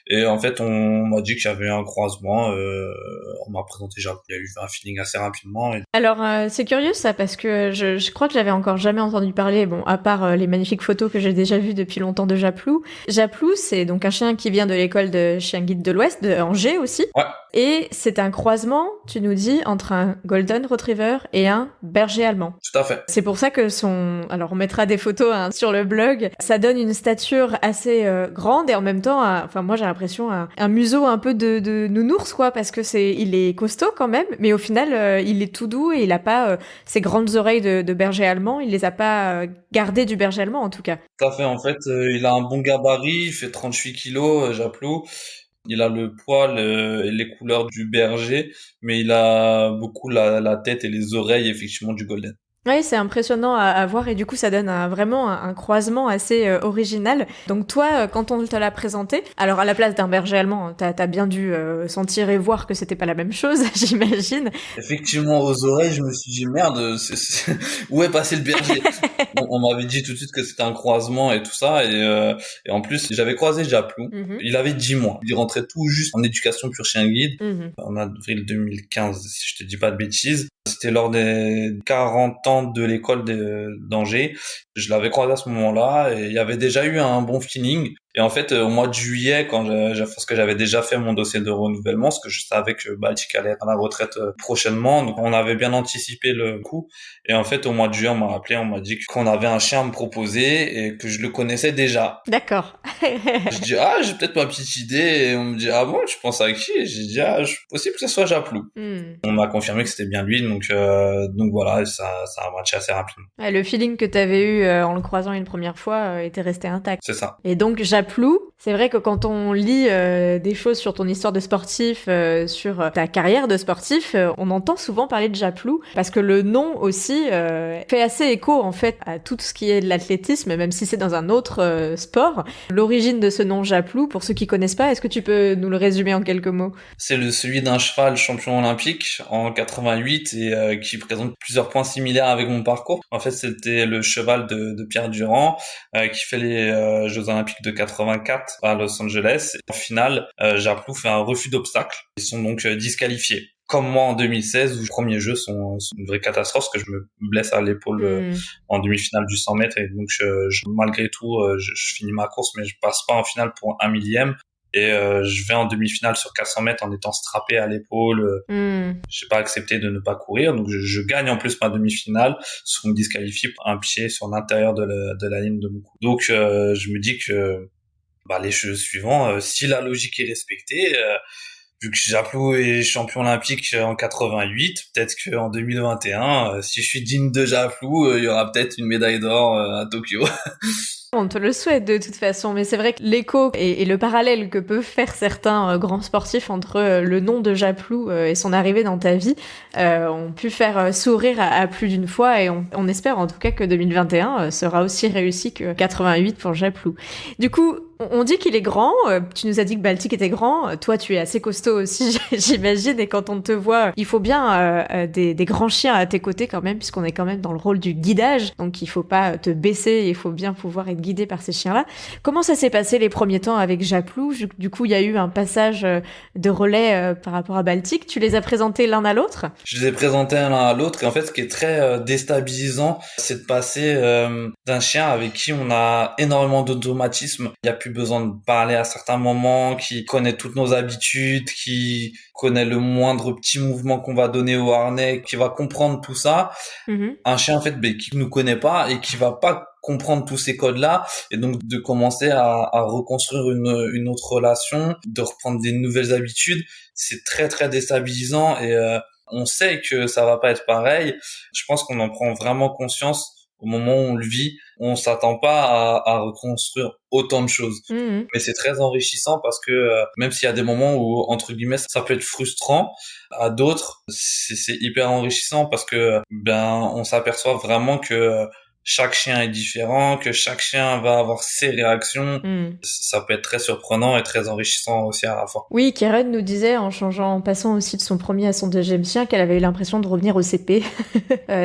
et en fait, on m'a dit qu'il y avait un croisement. On m'a présenté Japlou, il y a eu un feeling assez rapidement. Alors c'est curieux ça parce que je crois que j'avais encore jamais entendu parler, bon à part les magnifiques photos que j'ai déjà vues depuis longtemps de Japlou. Japlou c'est donc un chien qui vient de l'école de chien guide de l'Ouest, de Angers aussi. Ouais. Et c'est un croisement, tu nous dis, entre un Golden Retriever et un berger allemand. Tout à fait. C'est pour ça que alors on mettra des photos sur le blog, ça donne une stature assez grande et en même temps, enfin moi j'ai l'impression un museau un peu de nounours quoi, parce que il est costaud quand même, mais au final il est tout doux et il a pas ces grandes oreilles de berger allemand, il les a pas gardées du berger allemand en tout cas. Tout à fait. En fait, il a un bon gabarit, il fait 38 kilos, Japlou. Il a le poil et les couleurs du berger, mais il a beaucoup la tête et les oreilles effectivement du golden. Oui, c'est impressionnant à voir et du coup ça donne vraiment un croisement assez original. Donc toi, quand on te l'a présenté, alors à la place d'un berger allemand, t'as bien dû sentir et voir que c'était pas la même chose, j'imagine. Effectivement, aux oreilles, je me suis dit merde, où est passé le berger? On m'avait dit tout de suite que c'était un croisement et tout ça, et en plus j'avais croisé Japlou. Mhm. Il avait 10 mois. Il rentrait tout juste en éducation pur chien guide Mhm. en avril 2015, si je te dis pas de bêtises. C'était lors des 40 ans de l'école d'Angers. Je l'avais croisé à ce moment-là et il y avait déjà eu un bon feeling. Et en fait, au mois de juillet, parce que j'avais déjà fait mon dossier de renouvellement, parce que je savais que Baltic allait être à la retraite prochainement, donc on avait bien anticipé le coup. Et en fait, au mois de juillet, on m'a appelé, on m'a dit qu'on avait un chien à me proposer et que je le connaissais déjà. D'accord. Je dis j'ai peut-être ma petite idée, et on me dit bon, tu penses à qui? Et j'ai dit possible que ce soit Japlou. On m'a confirmé que c'était bien lui, donc voilà, ça a matché assez rapidement. Ouais, le feeling que t'avais eu en le croisant une première fois était resté intact. C'est ça. Et donc Japlou, c'est vrai que quand on lit des choses sur ton histoire de sportif, sur ta carrière de sportif, on entend souvent parler de Japlou parce que le nom aussi fait assez écho en fait à tout ce qui est de l'athlétisme, même si c'est dans un autre sport. L'origine de ce nom Japlou, pour ceux qui connaissent pas, est-ce que tu peux nous le résumer en quelques mots? C'est celui d'un cheval champion olympique en 88 et qui présente plusieurs points similaires avec mon parcours. En fait, c'était le cheval de Pierre Durand qui fait les Jeux Olympiques de 84 à Los Angeles. Et en finale, Japlou fait un refus d'obstacle. Ils sont donc disqualifiés. Comme moi en 2016, où les premiers jeux sont une vraie catastrophe, parce que je me blesse à l'épaule en demi-finale du 100 mètres, et donc malgré tout, je finis ma course, mais je passe pas en finale pour un millième. Et je vais en demi-finale sur 400 mètres en étant strappé à l'épaule. J'ai pas accepté de ne pas courir, donc je gagne en plus ma demi-finale, on me disqualifie pour un pied sur l'intérieur de la ligne de mon cou. Donc je me dis que les jeux suivants, si la logique est respectée, vu que Japlou est champion olympique en 88, peut-être qu'en 2021, si je suis digne de Japlou, il y aura peut-être une médaille d'or à Tokyo. On te le souhaite de toute façon, mais c'est vrai que l'écho et le parallèle que peuvent faire certains grands sportifs entre le nom de Japlou et son arrivée dans ta vie ont pu faire sourire à plus d'une fois et on espère en tout cas que 2021 sera aussi réussi que 88 pour Japlou. Du coup, on dit qu'il est grand, tu nous as dit que Baltic était grand, toi tu es assez costaud aussi j'imagine, et quand on te voit, il faut bien des grands chiens à tes côtés quand même, puisqu'on est quand même dans le rôle du guidage, donc il faut pas te baisser, il faut bien pouvoir être guidé par ces chiens-là. Comment ça s'est passé les premiers temps avec Japlou? Du coup, il y a eu un passage de relais par rapport à Baltic, tu les as présentés l'un à l'autre? Je les ai présentés l'un à l'autre, et en fait ce qui est très déstabilisant, c'est de passer d'un chien avec qui on a énormément d'automatisme. Il n'y a plus besoin de parler à certains moments, qui connaît toutes nos habitudes, qui connaît le moindre petit mouvement qu'on va donner au harnais, qui va comprendre tout ça. Un chien en fait qui nous connaît pas et qui va pas comprendre tous ces codes-là, et donc de commencer à reconstruire une autre relation, de reprendre des nouvelles habitudes, c'est très très déstabilisant, et on sait que ça va pas être pareil. Je pense qu'on en prend vraiment conscience au moment où on le vit, on s'attend pas à reconstruire autant de choses. Mais c'est très enrichissant parce que même s'il y a des moments où, entre guillemets, ça peut être frustrant, à d'autres, c'est hyper enrichissant parce que on s'aperçoit vraiment que chaque chien est différent, que chaque chien va avoir ses réactions. Ça peut être très surprenant et très enrichissant aussi à la fois. Oui, Keren nous disait, en passant aussi de son premier à son deuxième chien, qu'elle avait eu l'impression de revenir au CP.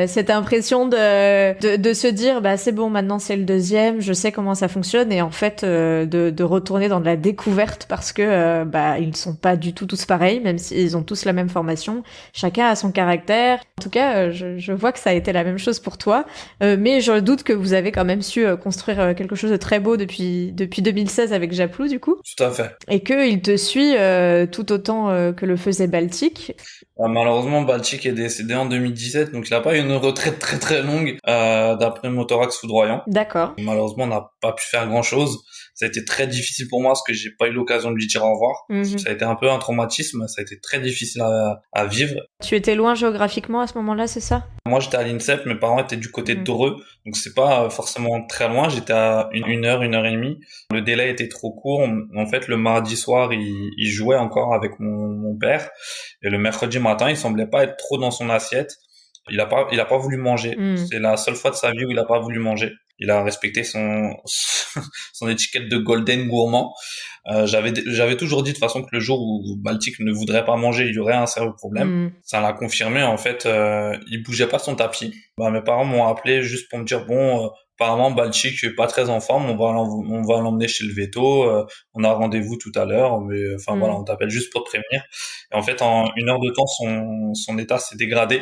Cette impression de se dire, bah c'est bon, maintenant c'est le deuxième, je sais comment ça fonctionne, et en fait de retourner dans de la découverte parce que ils sont pas du tout tous pareils, même s'ils ont tous la même formation. Chacun a son caractère. En tout cas, je vois que ça a été la même chose pour toi, mais je doute que vous avez quand même su construire quelque chose de très beau depuis 2016 avec Japlou, du coup. Tout à fait. Et qu'il te suit tout autant que le faisait Baltic. Malheureusement, Baltic est décédé en 2017, donc il n'a pas eu une retraite très très longue d'après pneumothorax foudroyant. D'accord. Malheureusement, on n'a pas pu faire grand-chose. Ça a été très difficile pour moi parce que j'ai pas eu l'occasion de lui dire au revoir. Ça a été un peu un traumatisme, ça a été très difficile à vivre. Tu étais loin géographiquement à ce moment-là, c'est ça? Moi, j'étais à l'INSEP, mes parents étaient du côté de Dreux, donc c'est pas forcément très loin. J'étais à une heure et demie. Le délai était trop court. En fait, le mardi soir, il jouait encore avec mon père, et le mercredi matin, il semblait pas être trop dans son assiette. Il a pas voulu manger. C'est la seule fois de sa vie où il a pas voulu manger. Il a respecté son étiquette de golden gourmand. J'avais toujours dit de toute façon que le jour où Baltic ne voudrait pas manger, il y aurait un sérieux problème. Ça l'a confirmé, en fait. Il bougeait pas son tapis. Mes parents m'ont appelé juste pour me dire apparemment Baltic est pas très en forme, on va l'emmener chez le véto, on a rendez-vous tout à l'heure, mais voilà, on t'appelle juste pour te prévenir. Et en fait, en une heure de temps, son état s'est dégradé.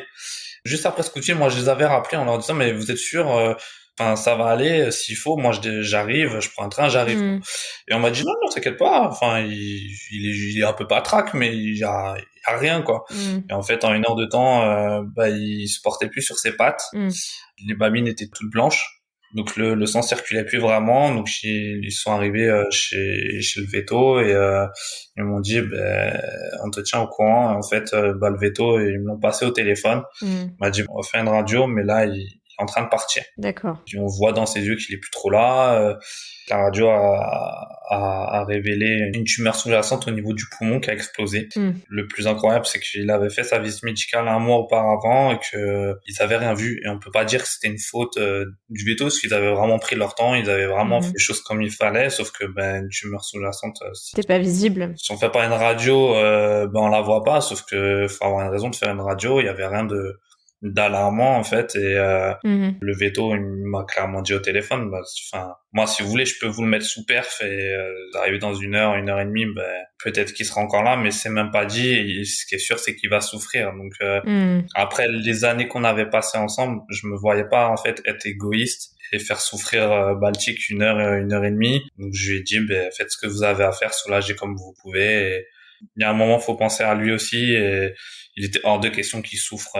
Juste après ce coup de fil, moi je les avais rappelés en leur disant mais vous êtes sûr, ça va aller, s'il faut, moi j'arrive, je prends un train, j'arrive. Et on m'a dit non, t'inquiète pas, il est un peu patraque, mais il y a rien quoi. Et en fait, en une heure de temps, il se portait plus sur ses pattes, les babines étaient toutes blanches. Donc le sang circulait plus vraiment, donc ils sont arrivés chez le véto et ils m'ont dit on te tient au courant. Et en fait le véto, ils me l'ont passé au téléphone. Il m'a dit on va faire une radio, mais là il est en train de partir. D'accord. Et on voit dans ses yeux qu'il est plus trop là. La radio a révélé une tumeur sous-jacente au niveau du poumon qui a explosé. Le plus incroyable, c'est qu'il avait fait sa visite médicale un mois auparavant et qu'ils avaient rien vu. Et on peut pas dire que c'était une faute du véto, parce qu'ils avaient vraiment pris leur temps, ils avaient vraiment fait les choses comme il fallait, sauf que une tumeur sous-jacente, c'était pas visible. Si on fait pas une radio, on la voit pas, sauf que faut avoir une raison de faire une radio. Il y avait rien d'alarmant en fait, et le véto il m'a clairement dit au téléphone moi si vous voulez je peux vous le mettre sous perf et arriver dans une heure et demie, peut-être qu'il sera encore là, mais c'est même pas dit, et ce qui est sûr c'est qu'il va souffrir. Donc après les années qu'on avait passées ensemble, je me voyais pas en fait être égoïste et faire souffrir Baltic une heure et demie. Donc je lui ai dit faites ce que vous avez à faire, soulagez comme vous pouvez, et il y a un moment faut penser à lui aussi, et il était hors de question qu'il souffre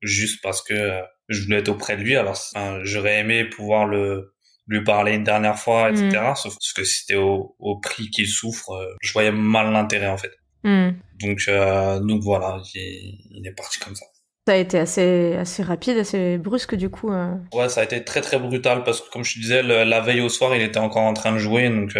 juste parce que je voulais être auprès de lui. Alors j'aurais aimé pouvoir lui parler une dernière fois, etc. Sauf que c'était au prix qu'il souffre, je voyais mal l'intérêt en fait. Donc voilà, il est parti comme ça. Ça a été assez rapide, assez brusque du coup. Ouais, ça a été très très brutal parce que comme je te disais, la veille au soir, il était encore en train de jouer, donc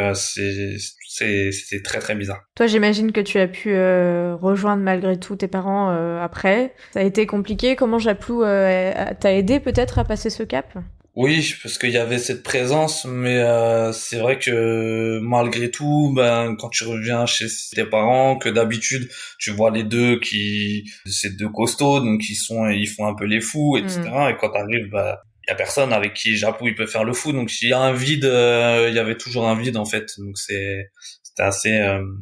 c'était très très bizarre. Toi, j'imagine que tu as pu rejoindre malgré tout tes parents après. Ça a été compliqué. Comment Japlou t'a aidé peut-être à passer ce cap? Oui, parce qu'il y avait cette présence, mais c'est vrai que malgré tout, quand tu reviens chez tes parents, que d'habitude tu vois les deux c'est deux costauds, donc ils font un peu les fous, etc. Et quand t'arrives, y a personne avec qui Japlou il peut faire le fou, donc il y a un vide, il y avait toujours un vide en fait, donc c'était assez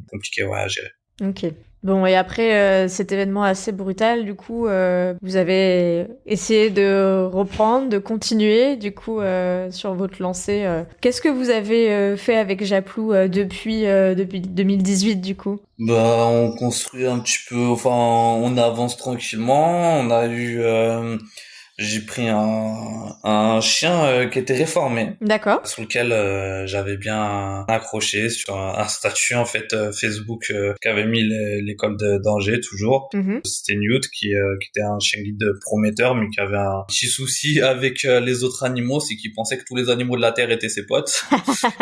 compliqué à gérer. Ok. Bon, et après cet événement assez brutal, du coup, vous avez essayé de reprendre, de continuer, du coup, sur votre lancée. Qu'est-ce que vous avez fait avec Japlou depuis 2018, du coup? On construit un petit peu, on avance tranquillement. On a eu J'ai pris un chien qui était réformé, D'accord. sur lequel j'avais bien accroché sur un statut en fait Facebook qu'avait mis l'école d'Angers toujours. Mhm. C'était Newt qui était un chien guide prometteur mais qui avait un petit souci avec les autres animaux, c'est qu'il pensait que tous les animaux de la terre étaient ses potes.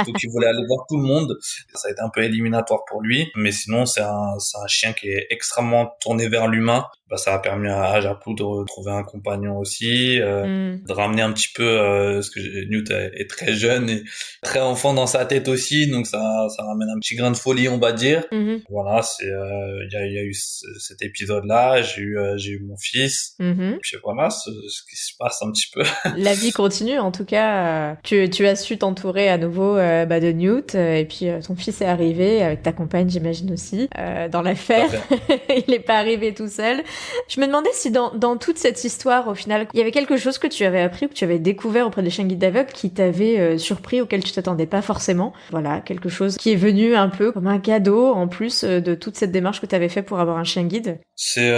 Donc il voulait aller voir tout le monde. Ça a été un peu éliminatoire pour lui, mais sinon c'est un chien qui est extrêmement tourné vers l'humain. Bah, ça a permis à Japlou de retrouver un compagnon aussi, de ramener un petit peu parce que Newt est très jeune et très enfant dans sa tête aussi, donc ça ramène un petit grain de folie, on va dire. Mhm. Voilà, c'est il y a eu cet épisode-là, j'ai eu mon fils. Mhm. Puis voilà, ce qui se passe un petit peu. La vie continue, en tout cas. Tu as su t'entourer à nouveau de Newt, et puis ton fils est arrivé avec ta compagne, j'imagine aussi, dans l'affaire. Il n'est pas arrivé tout seul. Je me demandais si dans toute cette histoire, au final, il y avait quelque chose que tu avais appris ou que tu avais découvert auprès des chiens guides d'aveugles qui t'avait surpris, auquel tu t'attendais pas forcément. Voilà, quelque chose qui est venu un peu comme un cadeau, en plus de toute cette démarche que tu avais fait pour avoir un chien guide. C'est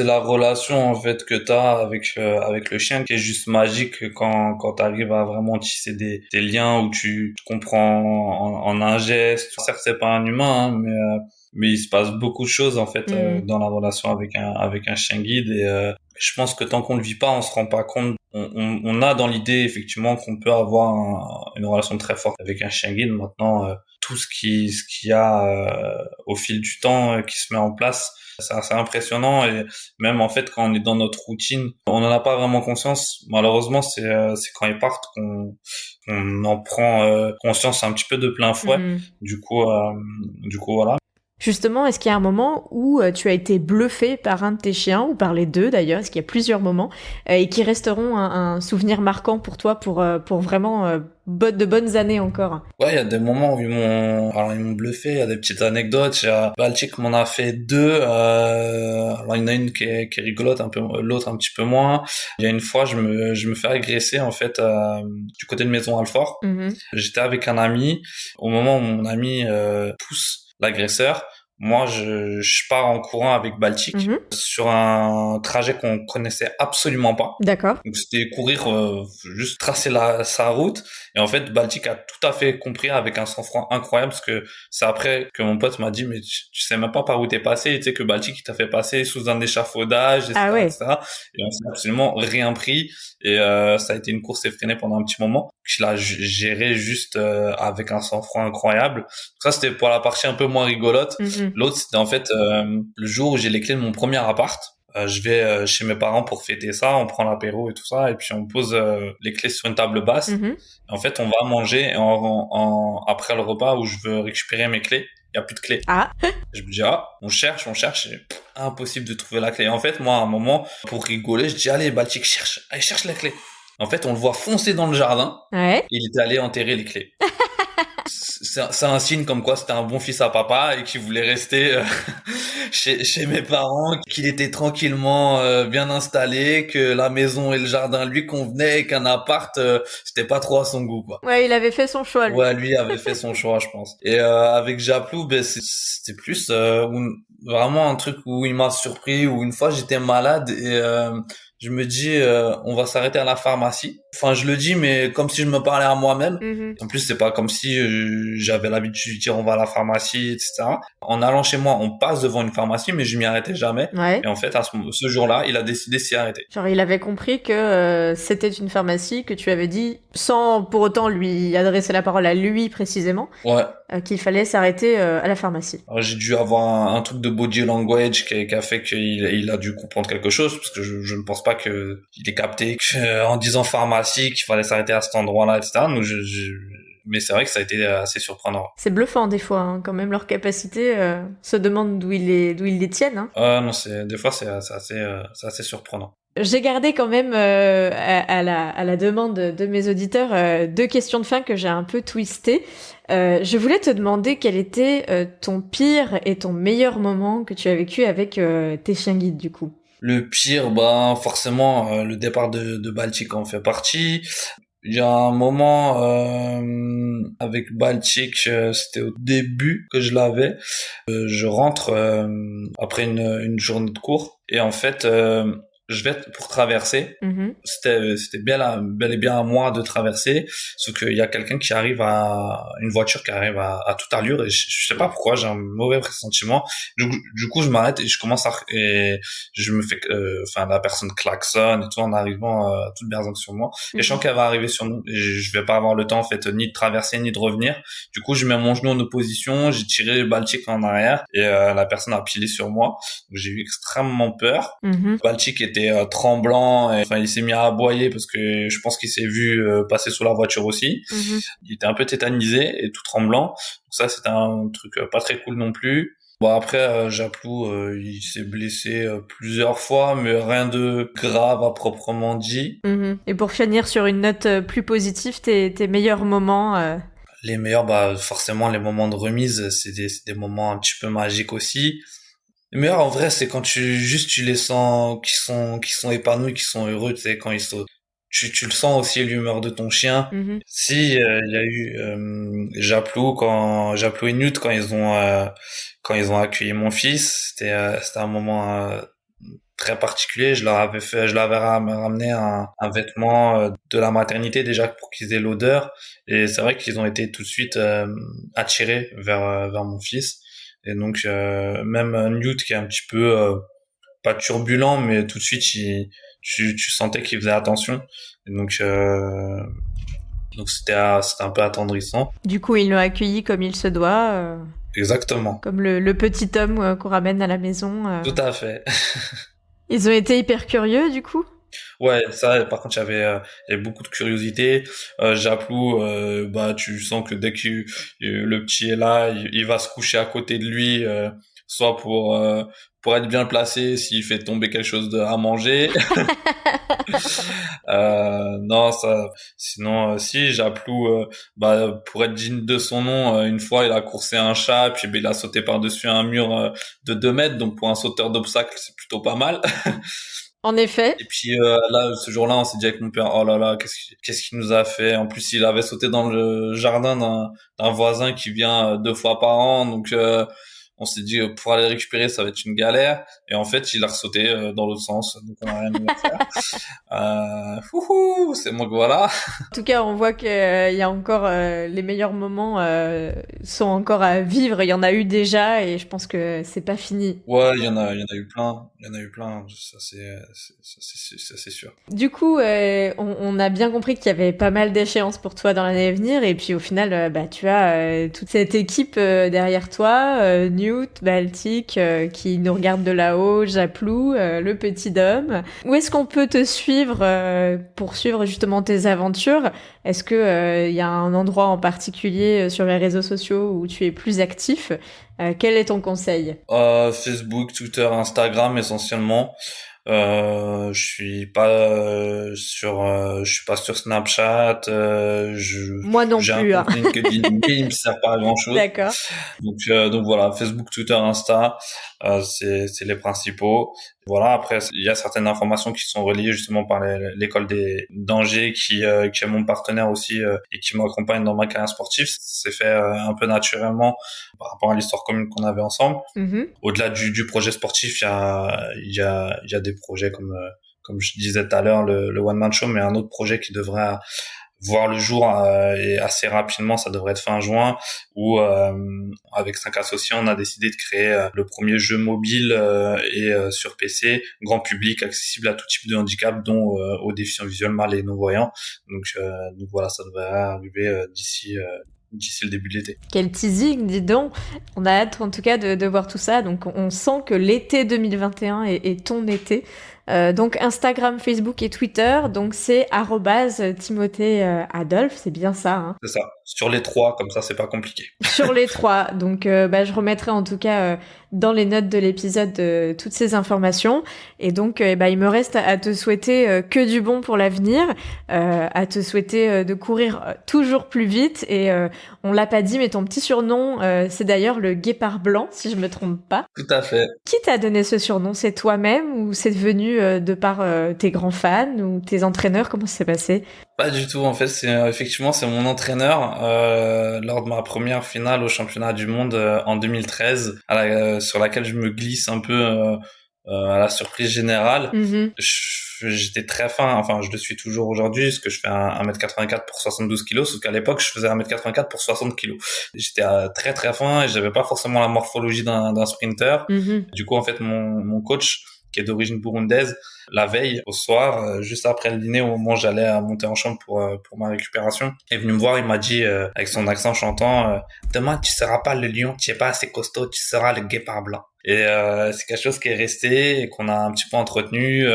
la relation en fait que t'as avec le chien qui est juste magique quand t'arrives à vraiment tisser des liens où tu te comprends en un geste. Certes c'est pas un humain hein, mais il se passe beaucoup de choses en fait dans la relation avec un chien guide et je pense que tant qu'on le vit pas on se rend pas compte. On a dans l'idée effectivement qu'on peut avoir une relation très forte avec un chien guide. Maintenant tout ce qu'il y a au fil du temps qui se met en place, c'est assez impressionnant et même en fait quand on est dans notre routine, on n'en a pas vraiment conscience. Malheureusement, c'est quand ils partent qu'on en prend conscience un petit peu de plein fouet. Du coup, voilà. Justement, est-ce qu'il y a un moment où tu as été bluffé par un de tes chiens, ou par les deux d'ailleurs, est-ce qu'il y a plusieurs moments, et qui resteront un souvenir marquant pour toi pour vraiment de bonnes années encore? Ouais, il y a des moments où ils m'ont bluffé, il y a des petites anecdotes. Il y a Baltic m'en a fait deux, alors il y en a une qui est rigolote un peu, l'autre un petit peu moins. Il y a une fois, je me fais agresser, en fait, du côté de Maison Alfort. J'étais avec un ami. Au moment où mon ami, pousse l'agresseur, moi, je pars en courant avec Baltic sur un trajet qu'on connaissait absolument pas. D'accord. Donc c'était courir, juste tracer sa route. Et en fait, Baltic a tout à fait compris avec un sang-froid incroyable parce que c'est après que mon pote m'a dit, mais tu sais même pas par où t'es passé. Et tu sais que Baltic, il t'a fait passer sous un échafaudage, etc., Ah ouais. etc. Et on s'est absolument rien pris. Et ça a été une course effrénée pendant un petit moment. Je l'ai géré juste avec un sang-froid incroyable. Ça, c'était pour la partie un peu moins rigolote. L'autre, c'était en fait le jour où j'ai les clés de mon premier appart. Je vais chez mes parents pour fêter ça, on prend l'apéro et tout ça, et puis on pose les clés sur une table basse. Et en fait, on va manger et après le repas où je veux récupérer mes clés, il y a plus de clés. Ah. Je me dis on cherche, et impossible de trouver la clé. En fait, moi, à un moment, pour rigoler, je dis allez, Baltic, cherche la clé. En fait, on le voit foncer dans le jardin. Ouais. Il était allé enterrer les clés. C'est un signe comme quoi c'était un bon fils à papa et qu'il voulait rester chez mes parents, qu'il était tranquillement bien installé, que la maison et le jardin lui convenaient et qu'un appart c'était pas trop à son goût quoi. Ouais, il avait fait son choix lui. Ouais, lui avait fait son choix je pense. Et avec Japlou, ben c'était plus vraiment un truc où il m'a surpris, où une fois j'étais malade et je me dis on va s'arrêter à la pharmacie. Enfin, je le dis mais comme si je me parlais à moi-même. En plus, c'est pas comme si j'avais l'habitude de dire on va à la pharmacie, etc. En allant chez moi, on passe devant une pharmacie, mais je m'y arrêtais jamais. Ouais. Et en fait, ce jour-là, il a décidé de s'y arrêter. Genre, il avait compris que c'était une pharmacie, que tu avais dit, sans pour autant lui adresser la parole à lui précisément, Ouais. Qu'il fallait s'arrêter à la pharmacie. Alors, j'ai dû avoir un truc de body language qui a fait qu'il a dû comprendre quelque chose, parce que je ne pense pas qu'il ait capté en disant pharmacie qu'il fallait s'arrêter à cet endroit-là, etc. Donc mais c'est vrai que ça a été assez surprenant. C'est bluffant des fois, hein, quand même leur capacité se demande d'où ils les tiennent. Hein. Non, des fois c'est assez surprenant. J'ai gardé quand même à la demande de mes auditeurs 2 questions de fin que j'ai un peu twistées. Je voulais te demander quel était ton pire et ton meilleur moment que tu as vécu avec tes chiens guides du coup. Le pire, forcément le départ de Baltic en fait partie. Il y a un moment avec Baltic, c'était au début que je l'avais. Je rentre après une journée de cours et en fait je vais pour traverser. Mhm. C'était bel et bien à moi de traverser, sauf qu'il y a quelqu'un une voiture qui arrive à toute allure et je sais pas pourquoi, j'ai un mauvais pressentiment. Du coup, je m'arrête et et je me fais, enfin, la personne klaxonne et tout en arrivant toute berzingue sur moi. Et je sens qu'elle va arriver sur nous et je vais pas avoir le temps, en fait, ni de traverser, ni de revenir. Du coup, je mets mon genou en opposition, j'ai tiré Baltic en arrière et la personne a pilé sur moi. Donc, j'ai eu extrêmement peur. Mhm. Baltic était tremblant, et, enfin il s'est mis à aboyer parce que je pense qu'il s'est vu passer sous la voiture aussi. Mhm. Il était un peu tétanisé et tout tremblant. Donc ça c'était un truc pas très cool non plus. Bon après Japlou il s'est blessé plusieurs fois mais rien de grave à proprement dit. Mhm. Et pour finir sur une note plus positive, tes meilleurs moments. Les meilleurs bah forcément les moments de remise, c'est des moments un petit peu magiques aussi. Les meilleurs, en vrai, c'est quand tu les sens, qui sont épanouis, qui sont heureux, tu sais, quand ils sautent. Tu le sens aussi, l'humeur de ton chien. Mhm. Si, il y a eu, Japlou et Newt, quand ils ont accueilli mon fils, c'était un moment, très particulier. Je leur avais ramené un vêtement, de la maternité, déjà, pour qu'ils aient l'odeur. Et c'est vrai qu'ils ont été tout de suite, attirés vers mon fils. Et donc même Newt qui est un petit peu pas turbulent, mais tout de suite tu sentais qu'il faisait attention. Et donc c'était un peu attendrissant. Du coup, ils l'ont accueilli comme il se doit, Exactement. comme le petit homme qu'on ramène à la maison. Tout à fait. Ils ont été hyper curieux, du coup. Ouais, ça par contre il y avait beaucoup de curiosité. Japlou, bah tu sens que dès que le petit est là, il va se coucher à côté de lui, soit pour être bien placé s'il fait tomber quelque chose à manger. Non, ça. Sinon, si Japlou, bah pour être digne de son nom, une fois il a coursé un chat, puis bah, il a sauté par-dessus un mur de 2 mètres. Donc pour un sauteur d'obstacles, c'est plutôt pas mal. En effet. Et puis là, ce jour-là, on s'est dit avec mon père, oh là là, qu'est-ce qu'il nous a fait? En plus, il avait sauté dans le jardin d'un voisin qui vient 2 fois par an, donc on s'est dit pour aller récupérer, ça va être une galère. Et en fait, il a ressauté dans l'autre sens, donc on a rien eu à faire. C'est moi que voilà. En tout cas, on voit qu'il y a encore les meilleurs moments sont encore à vivre. Il y en a eu déjà et je pense que c'est pas fini. Ouais, il y en a eu plein, il y en a eu plein. Ça c'est sûr. Du coup, on a bien compris qu'il y avait pas mal d'échéances pour toi dans l'année à venir et puis au final, bah, tu as toute cette équipe derrière toi, Newt, Baltic, qui nous regarde de là-haut, Japlou, le petit Dom. Où est-ce qu'on peut te suivre pour suivre justement tes aventures? Est-ce que y a un endroit en particulier sur les réseaux sociaux où tu es plus actif? Quel est ton conseil? Facebook, Twitter, Instagram essentiellement. Je suis pas sur Snapchat. Moi non J'ai un plus, hein. compte LinkedIn, mais il me sert pas à grand chose. D'accord. Donc voilà, Facebook, Twitter, Insta, c'est les principaux. Voilà. Après, il y a certaines informations qui sont reliées justement par l'école d'Angers, qui est mon partenaire aussi et qui m'accompagne dans ma carrière sportive. C'est fait un peu naturellement par rapport à l'histoire commune qu'on avait ensemble. Mm-hmm. Au-delà du projet sportif, il y a des projets comme je disais tout à l'heure, le One Man Show, mais un autre projet qui devrait voir le jour et assez rapidement, ça devrait être fin juin, où avec 5 associés, on a décidé de créer le premier jeu mobile sur PC, grand public, accessible à tout type de handicap, dont aux déficients visuels, mal et non-voyants. Donc voilà, ça devrait arriver d'ici le début de l'été. Quel teasing, dis donc. On a hâte en tout cas de voir tout ça. Donc on sent que l'été 2021 est ton été. Donc Instagram, Facebook et Twitter. Donc c'est @Timothée Adolphe, c'est bien ça. Hein. C'est ça. Sur les 3, comme ça, c'est pas compliqué. Sur les 3. Donc bah, je remettrai en tout cas dans les notes de l'épisode toutes ces informations. Et donc bah, il me reste à te souhaiter que du bon pour l'avenir, à te souhaiter de courir toujours plus vite. Et on l'a pas dit, mais ton petit surnom, c'est d'ailleurs le guépard blanc, si je me trompe pas. Tout à fait. Qui t'a donné ce surnom? C'est toi-même ou c'est devenu de par tes grands fans ou tes entraîneurs? Comment ça s'est passé? Pas du tout, en fait, effectivement c'est mon entraîneur lors de ma première finale au championnat du monde en 2013, sur laquelle je me glisse un peu à la surprise générale. Mhm. J'étais très fin, enfin je le suis toujours aujourd'hui, parce que je fais 1m84 pour 72 kilos, sauf qu'à l'époque je faisais 1m84 pour 60 kilos. J'étais très très fin et j'avais pas forcément la morphologie d'un sprinter. Mhm. Du coup en fait mon coach, qui est d'origine burundaise, la veille au soir, juste après le dîner, au moment où j'allais monter en chambre pour ma récupération, est venu me voir, il m'a dit avec son accent chantant, demain tu seras pas le lion, tu es pas assez costaud, tu seras le guépard blanc. Et c'est quelque chose qui est resté et qu'on a un petit peu entretenu,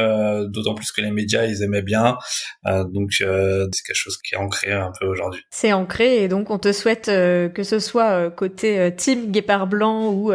d'autant plus que les médias ils aimaient bien, donc c'est quelque chose qui est ancré un peu aujourd'hui. C'est ancré et donc on te souhaite que ce soit côté team Guépard Blanc ou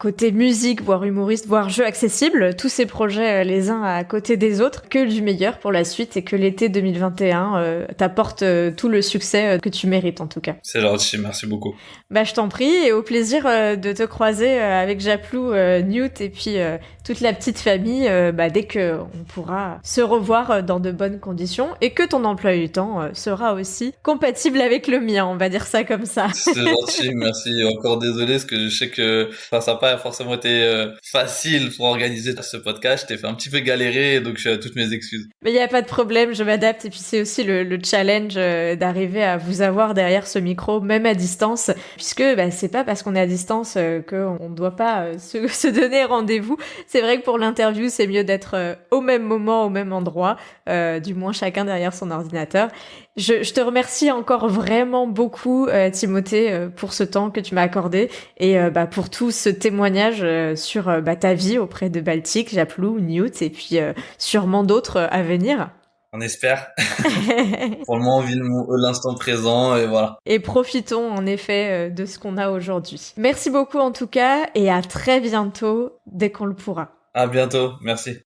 côté musique, voire humoriste, voire jeu accessible, tous ces projets les uns à côté des autres, que du meilleur pour la suite et que l'été 2021 t'apporte tout le succès que tu mérites en tout cas. C'est gentil, merci beaucoup. Bah je t'en prie et au plaisir de te croiser avec Japlou, Newt et puis toute la petite famille dès que on pourra se revoir dans de bonnes conditions et que ton emploi du temps sera aussi compatible avec le mien, on va dire ça comme ça. C'est gentil, merci. Encore désolé parce que je sais que ça n'a pas forcément été facile pour organiser ce podcast. Je t'ai fait un petit peu galérer, donc je toutes mes excuses. Mais il n'y a pas de problème, je m'adapte et puis c'est aussi le challenge d'arriver à vous avoir derrière ce micro, même à distance, puisque c'est pas parce qu'on est à distance qu'on ne doit pas se donner rendez-vous. C'est vrai que pour l'interview, c'est mieux d'être au même moment, au même endroit, du moins chacun derrière son ordinateur. Je te remercie encore vraiment beaucoup, Timothée, pour ce temps que tu m'as accordé et pour tout ce témoignage sur ta vie auprès de Baltic, Japlou, Newt et puis sûrement d'autres à venir. On espère. Pour le moment, on vit l'instant présent et voilà. Et profitons en effet de ce qu'on a aujourd'hui. Merci beaucoup en tout cas et à très bientôt dès qu'on le pourra. À bientôt, merci.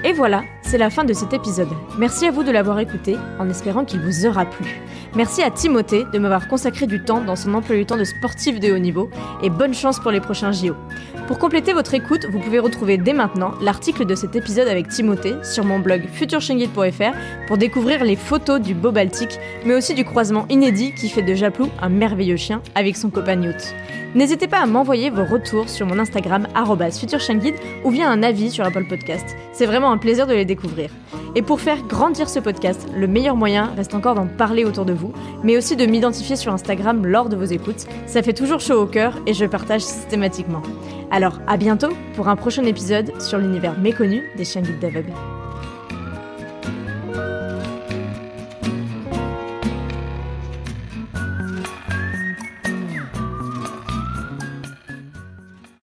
Et voilà, c'est la fin de cet épisode. Merci à vous de l'avoir écouté, en espérant qu'il vous aura plu. Merci à Timothée de m'avoir consacré du temps dans son emploi du temps de sportif de haut niveau, et bonne chance pour les prochains JO. Pour compléter votre écoute, vous pouvez retrouver dès maintenant l'article de cet épisode avec Timothée sur mon blog futurshengid.fr pour découvrir les photos du beau Baltic, mais aussi du croisement inédit qui fait de Japlou un merveilleux chien avec son copain Newt. N'hésitez pas à m'envoyer vos retours sur mon Instagram @futurshengid ou via un avis sur Apple Podcast. C'est vraiment un plaisir de les découvrir. Et pour faire grandir ce podcast, le meilleur moyen reste encore d'en parler autour de vous, mais aussi de m'identifier sur Instagram lors de vos écoutes. Ça fait toujours chaud au cœur et je partage systématiquement. Alors à bientôt pour un prochain épisode sur l'univers méconnu des chiens guides d'aveugles.